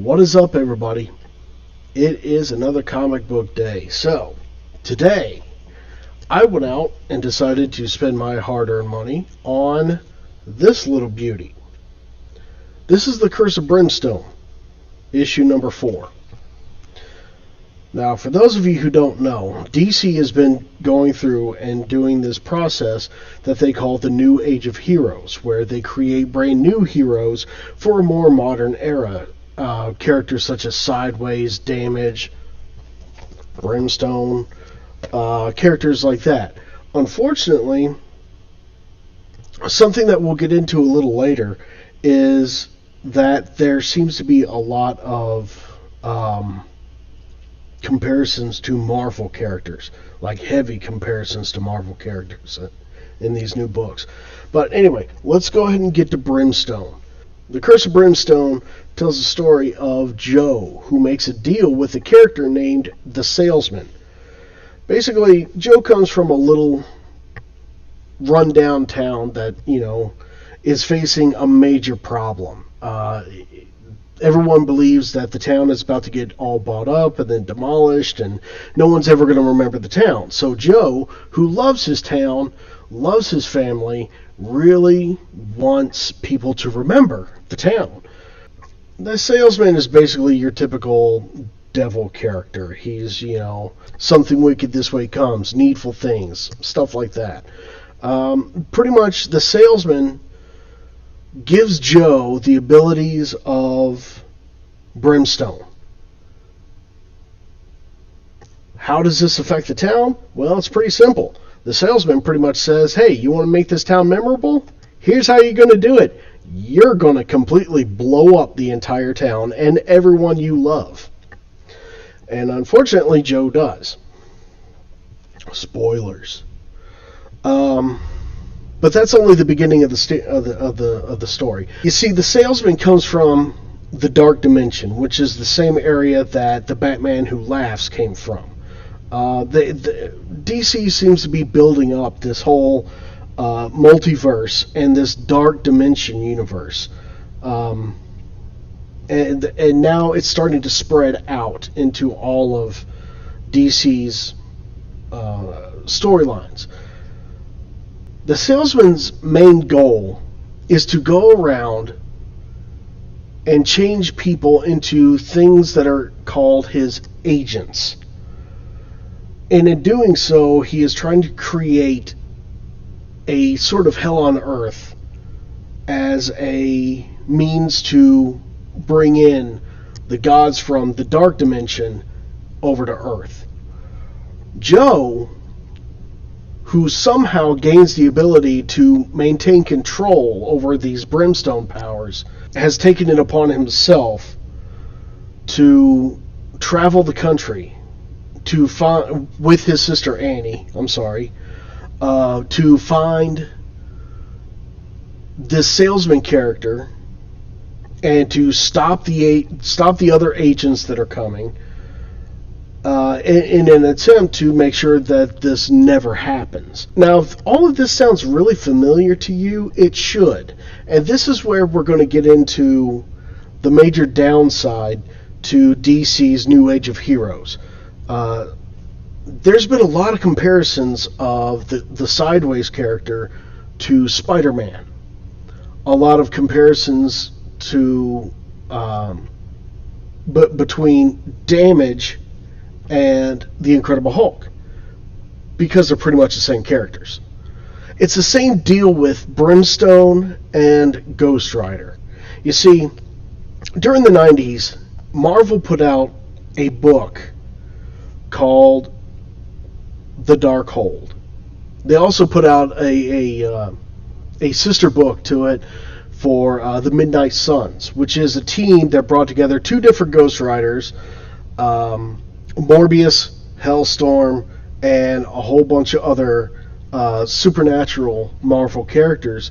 What is up, everybody? It is another comic book day. So, today, I went out and decided to spend my hard-earned money on this little beauty. This is the Curse of Brimstone, issue number 4. Now, for those of you who don't know, DC has been going through and doing this process that they call the New Age of Heroes, where they create brand new heroes for a more modern era. Characters such as Sideways, Damage, Brimstone, characters like that. Unfortunately, something that we'll get into a little later is that there seems to be a lot of comparisons to Marvel characters, like heavy comparisons to Marvel characters in these new books. But anyway, let's go ahead and get to Brimstone. The Curse of Brimstone tells the story of Joe, who makes a deal with a character named the Salesman. Basically, Joe comes from a little rundown town that, is facing a major problem. Everyone believes that the town is about to get all bought up and then demolished, and no one's ever going to remember the town. So Joe, who loves his town, loves his family, really wants people to remember the town. The Salesman is basically your typical devil character. He's, something wicked this way comes, needful things, stuff like that. Pretty much the Salesman gives Joe the abilities of Brimstone. How does this affect the town? Well, it's pretty simple. The Salesman pretty much says, hey, you want to make this town memorable? Here's how you're going to do it. You're going to completely blow up the entire town and everyone you love. And unfortunately, Joe does. Spoilers. But that's only the beginning of the story. You see, the Salesman comes from the Dark Dimension, which is the same area that the Batman Who Laughs came from. The DC seems to be building up this whole multiverse and this Dark Dimension universe, and now it's starting to spread out into all of DC's storylines. The Salesman's main goal is to go around and change people into things that are called his agents. And in doing so, he is trying to create a sort of hell on earth as a means to bring in the gods from the Dark Dimension over to Earth. Joe, who somehow gains the ability to maintain control over these Brimstone powers, has taken it upon himself to travel the country to find, with his sister Annie, to find this Salesman character and to stop the other agents that are coming, in an attempt to make sure that this never happens. Now, if all of this sounds really familiar to you, it should. And this is where we're going to get into the major downside to DC's New Age of Heroes. There's been a lot of comparisons of the Sideways character to Spider-Man. A lot of comparisons to between Damage and the Incredible Hulk, because they're pretty much the same characters. It's the same deal with Brimstone and Ghost Rider. You see, during the 90s, Marvel put out a book called The Darkhold. They also put out a sister book to it for the Midnight Suns, which is a team that brought together two different Ghost Riders, Morbius, Hellstorm, and a whole bunch of other supernatural Marvel characters,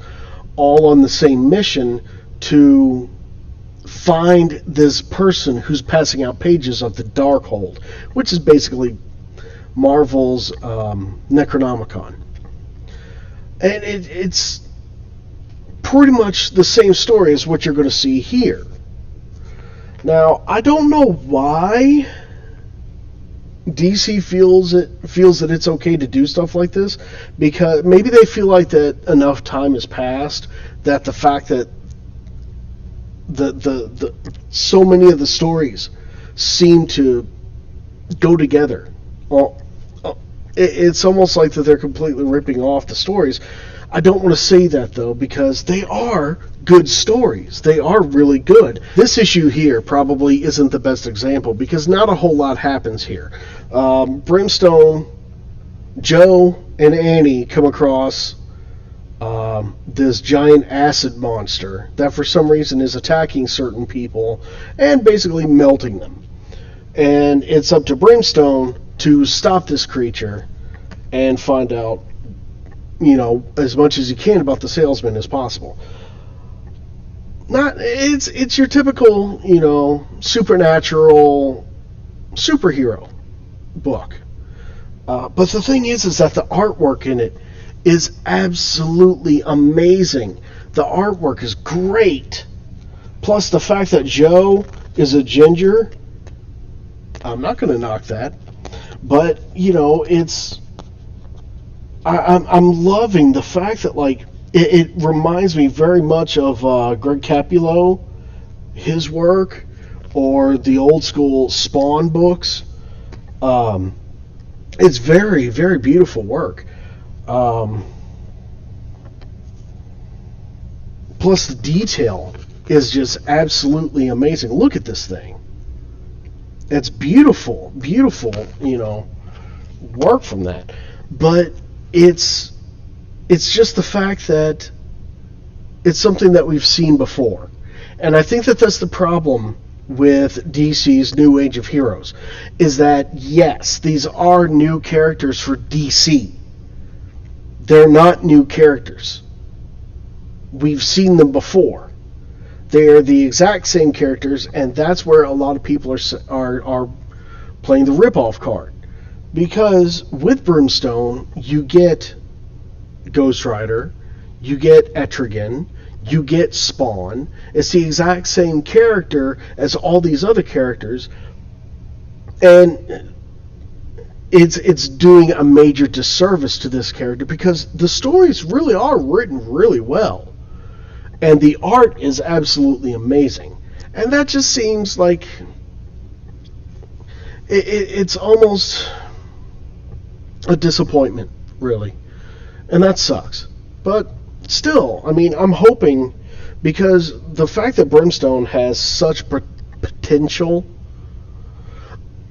all on the same mission to find this person who's passing out pages of the Darkhold, which is basically Marvel's Necronomicon. And it's pretty much the same story as what you're going to see here. Now, I don't know why DC feels that it's okay to do stuff like this, because maybe they feel like that enough time has passed that the fact that the so many of the stories seem to go together. Well, it's almost like that they're completely ripping off the stories. I don't want to say that though, because they are good stories. They are really good. This issue here probably isn't the best example because not a whole lot happens here. Brimstone, Joe, and Annie come across this giant acid monster that for some reason is attacking certain people and basically melting them. And it's up to Brimstone to stop this creature and find out, as much as you can about the salesman as possible. It's your typical, supernatural superhero book. But the thing is that the artwork in it is absolutely amazing. The artwork is great. Plus the fact that Joe is a ginger, I'm not going to knock that. But, I'm loving the fact that, it reminds me very much of Greg Capullo, his work, or the old school Spawn books. It's very, very beautiful work. Plus the detail is just absolutely amazing. Look at this thing. It's beautiful, beautiful, work from that. But it's just the fact that it's something that we've seen before. And I think that that's the problem with DC's New Age of Heroes, is that, yes, these are new characters for DC. They're not new characters. We've seen them before. They're the exact same characters, and that's where a lot of people are playing the rip-off card. Because with Brimstone, you get Ghost Rider, you get Etrigan, you get Spawn. It's the exact same character as all these other characters, and it's doing a major disservice to this character because the stories really are written really well, and the art is absolutely amazing. And that just seems like it's almost a disappointment, really. And that sucks. But still, I'm hoping, because the fact that Brimstone has such potential,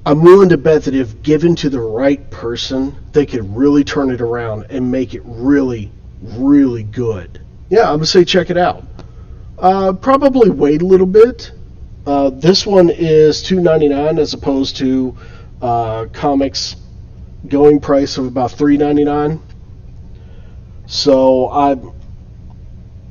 I'm willing to bet that if given to the right person, they could really turn it around and make it really, really good. Yeah, I'm going to say check it out. Probably wait a little bit. This one is $2.99 as opposed to comics going price of about $3.99. So I'm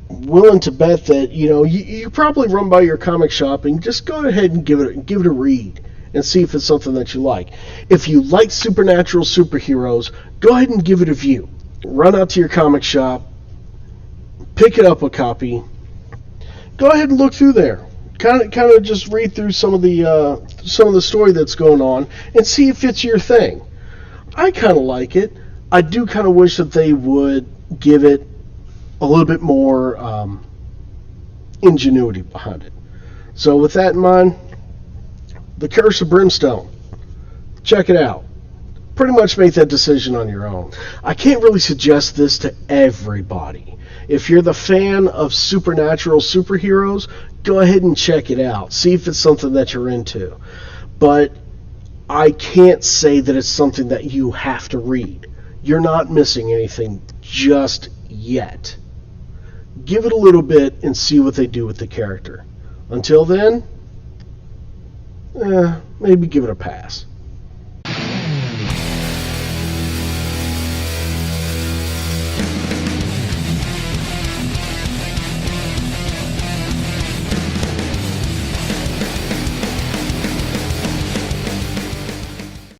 willing to bet that you probably run by your comic shop and just go ahead and give it a read and see if it's something that you like. If you like supernatural superheroes, go ahead and give it a view. Run out to your comic shop, pick it up a copy, go ahead and look through there. Kind of just read through some of the story that's going on and see if it's your thing. I kind of like it. I do kind of wish that they would give it a little bit more ingenuity behind it. So with that in mind, The Curse of Brimstone. Check it out. Pretty much make that decision on your own. I can't really suggest this to everybody. If you're the fan of supernatural superheroes, go ahead and check it out. See if it's something that you're into. But I can't say that it's something that you have to read. You're not missing anything just yet. Give it a little bit and see what they do with the character. Until then, maybe give it a pass.